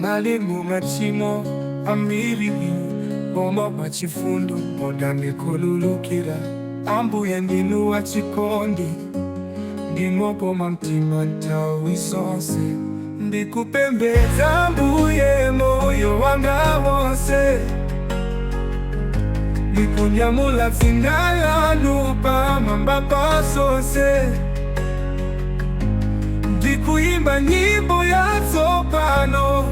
nali mu machimo ambiri koma pachifundo modandikhululukira. Ambuye ndinu wachikondi ndimokoma mtima nthawi zonse. Ndikupembedza Ambuye moyo wanga wonse, ndikunyamula dzina lanu pamwamba pa zonse. Ndikuyimba nyimbo yatsopano,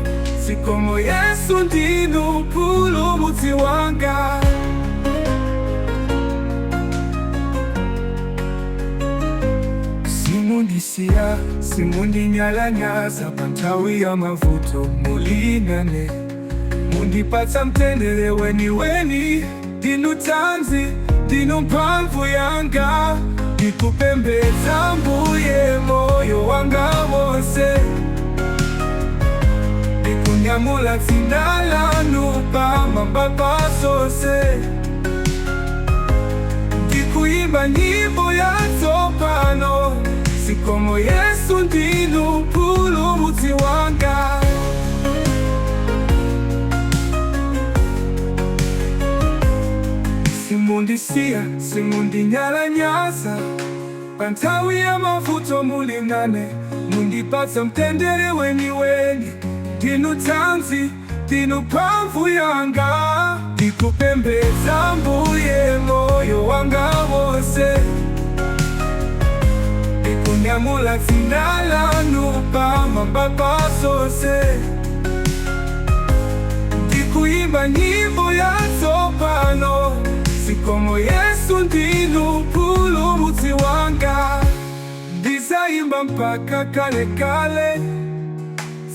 zikomo Yesu ndinu mpulumutsi wanga. Simundisiya, simundinyalanyaza pa nthawi ya mavuto muli nane. Mundipatsa mtendere weniweni, ndinu thanzi, ndinu mphamvu yanga. Ndikupembedza Ambuye moyo wanga wonse, ndikunyamula dzina lanu pamwamba pa zonse. Ndikuyimba nyimbo yatsopano, zikomo Yesu ndinu mpulumutsi wanga. Simundisiya, simundinyalanyaza pa nthawi ya mavuto muli nane. Mundipatsa mtendere weniweni, ndinu thanzi, ndinu mphamvu yanga. Ndikupembedza Ambuye moyo wanga wonse, ndikunyamula dzina lanu pamwamba pa zonse. Ndikuyimba nyimbo yatsopano, zikomo Yesu ndinu mpulumutsi wanga. Ndizayimba mpaka kale kale,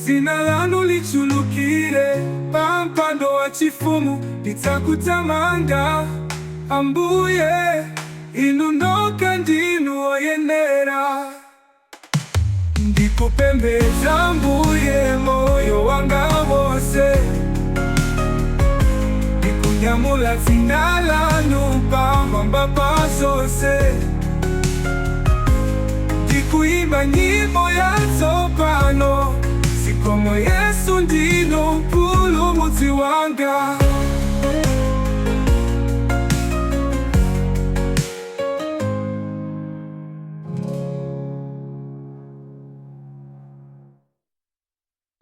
dzina lanu lichulukire. Pa mpando wa chifumu ndidzakutamanda. Ambuye inu nokha ndinu oyenera. Ndikupembedza Ambuye moyo wanga wonse, ndikunyamula dzina lanu pamwamba pa zonse. Ndikuyimba nyimbo yatsopano, zikomo Yesu ndinu mpulumutsi wanga.